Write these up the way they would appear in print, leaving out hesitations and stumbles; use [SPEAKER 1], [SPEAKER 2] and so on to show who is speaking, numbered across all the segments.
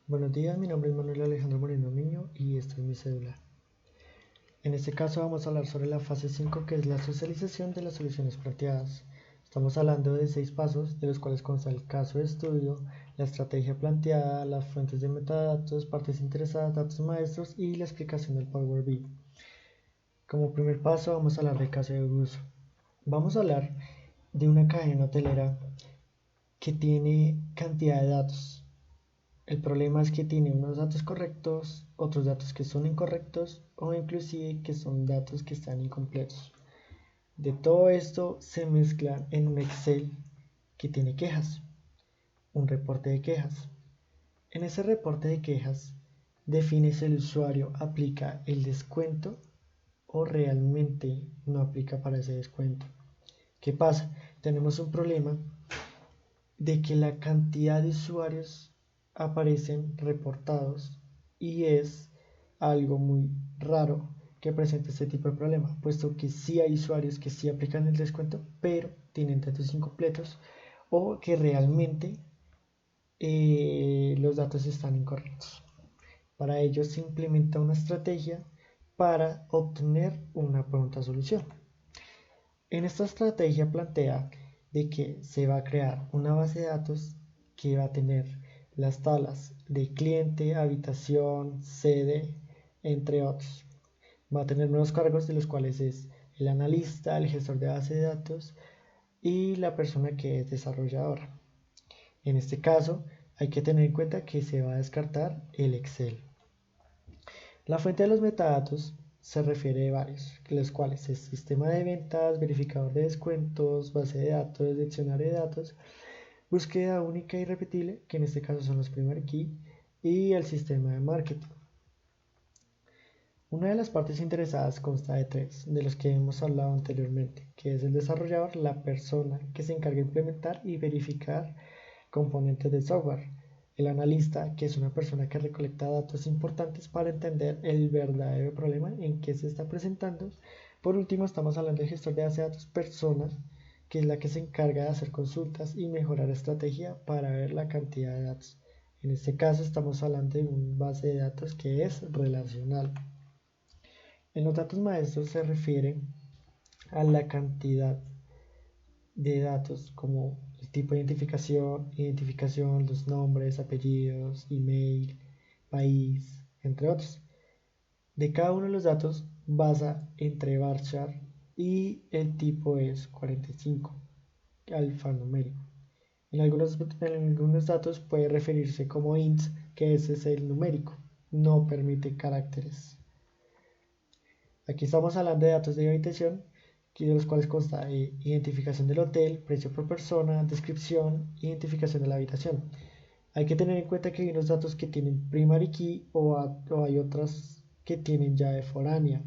[SPEAKER 1] Buenos días, mi nombre es Manuel Alejandro Moreno Miño y esta es mi cédula. En este caso vamos a hablar sobre la fase 5, que es la socialización de las soluciones planteadas. Estamos hablando de 6 pasos, de los cuales consta el caso de estudio, la estrategia planteada, las fuentes de metadatos, partes interesadas, datos maestros y la explicación del Power BI. Como primer paso vamos a hablar del caso de uso. Vamos a hablar de una cadena hotelera que tiene cantidad de datos. El problema es que tiene unos datos correctos, otros datos que son incorrectos o inclusive que son datos que están incompletos. De todo esto se mezcla en un Excel que tiene quejas, un reporte de quejas. En ese reporte de quejas define si el usuario aplica el descuento o realmente no aplica para ese descuento. ¿Qué pasa? Tenemos un problema de que la cantidad de usuarios aparecen reportados y es algo muy raro que presente este tipo de problema, puesto que sí hay usuarios que sí aplican el descuento, pero tienen datos incompletos o que realmente los datos están incorrectos. Para ello se implementa una estrategia para obtener una pronta solución. En esta estrategia plantea de que se va a crear una base de datos que va a tener las tablas de cliente, habitación, sede, entre otros. Va a tener nuevos cargos de los cuales es el analista, el gestor de base de datos y la persona que es desarrolladora. En este caso hay que tener en cuenta que se va a descartar el Excel. La fuente de los metadatos se refiere a varios, los cuales es sistema de ventas, verificador de descuentos, base de datos, diccionario de datos, búsqueda única y repetible, que en este caso son los primary key, y el sistema de marketing. Una de las partes interesadas consta de tres, de los que hemos hablado anteriormente, que es el desarrollador, la persona que se encarga de implementar y verificar componentes del software, el analista, que es una persona que recolecta datos importantes para entender el verdadero problema en que se está presentando. Por último, estamos hablando de gestor de base de datos, personas, que es la que se encarga de hacer consultas y mejorar estrategia para ver la cantidad de datos. En este caso estamos hablando de una base de datos que es relacional. En los datos maestros se refiere a la cantidad de datos como el tipo de identificación, los nombres, apellidos, email, país, entre otros. De cada uno de los datos basa entre varchar y el tipo es 45, alfanumérico. En algunos datos puede referirse como int, que ese es el numérico, no permite caracteres. Aquí estamos hablando de datos de habitación, de los cuales consta identificación del hotel, precio por persona, descripción, identificación de la habitación. Hay que tener en cuenta que hay unos datos que tienen primary key o hay otras que tienen llave foránea.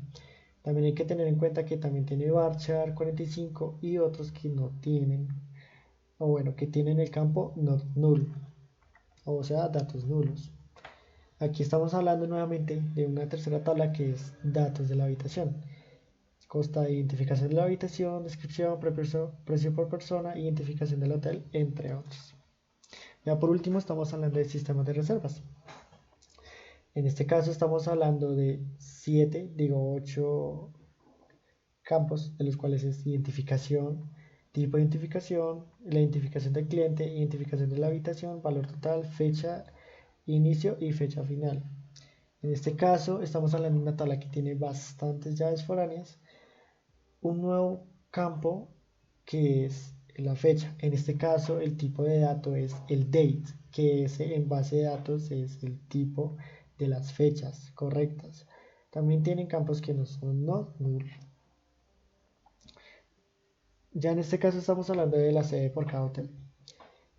[SPEAKER 1] También hay que tener en cuenta que también tiene varchar 45 y otros que no tienen, o bueno, que tienen el campo not null, o sea, datos nulos. Aquí estamos hablando nuevamente de una tercera tabla que es datos de la habitación. Consta de identificación de la habitación, descripción, precio por persona, identificación del hotel, entre otros. Ya por último estamos hablando de sistemas de reservas. En este caso estamos hablando de 8 campos, de los cuales es identificación, tipo de identificación, la identificación del cliente, identificación de la habitación, valor total, fecha inicio y fecha final. En este caso estamos hablando de una tabla que tiene bastantes llaves foráneas, un nuevo campo que es la fecha. En este caso el tipo de dato es el date, que es en base de datos es el tipo de las fechas correctas. También tienen campos que no son not null. Ya en este caso estamos hablando de la sede por cada hotel.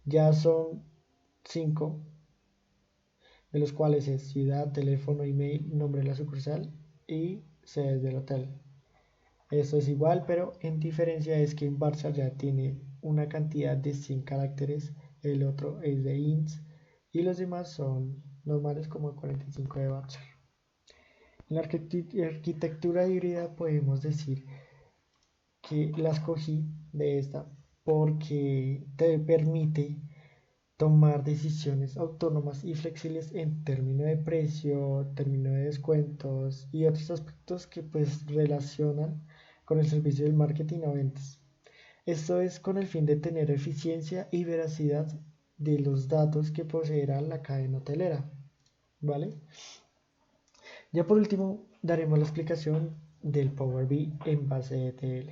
[SPEAKER 1] Ya son 5, de los cuales es ciudad, teléfono, email, nombre de la sucursal y sede del hotel. Esto es igual, pero en diferencia es que en Barça ya tiene una cantidad de 100 caracteres, el otro es de ints y los demás son normales como el 45 de Barça. En la arquitectura híbrida podemos decir que la escogí de esta porque te permite tomar decisiones autónomas y flexibles en términos de precio, términos de descuentos y otros aspectos que pues relacionan con el servicio del marketing o ventas. Esto es con el fin de tener eficiencia y veracidad de los datos que poseerá la cadena hotelera, ¿vale? Ya por último, daremos la explicación del Power BI en base de ETL.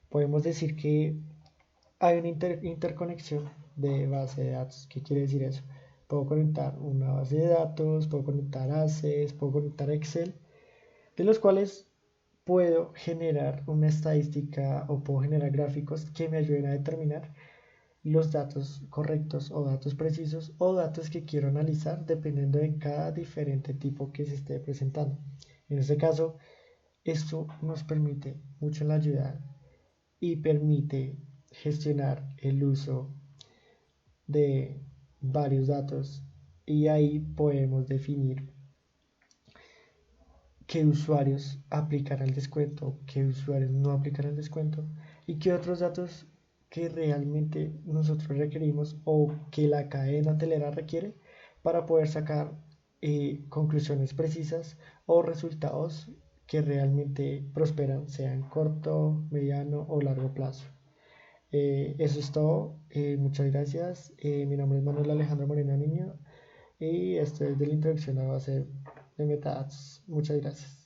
[SPEAKER 1] Podemos decir que hay una interconexión de base de datos. ¿Qué quiere decir eso? Puedo conectar una base de datos, puedo conectar ACES, puedo conectar Excel, de los cuales puedo generar una estadística o puedo generar gráficos que me ayuden a determinar los datos correctos o datos precisos o datos que quiero analizar dependiendo de cada diferente tipo que se esté presentando. En este caso, esto nos permite mucho la ayuda y permite gestionar el uso de varios datos y ahí podemos definir qué usuarios aplicarán el descuento, qué usuarios no aplicarán el descuento y qué otros datos que realmente nosotros requerimos o que la cadena hotelera requiere para poder sacar conclusiones precisas o resultados que realmente prosperan, sea en corto, mediano o largo plazo. Eso es todo. Muchas gracias. Mi nombre es Manuel Alejandro Moreno Niño y esto es de la introducción a base de metadatos. Muchas gracias.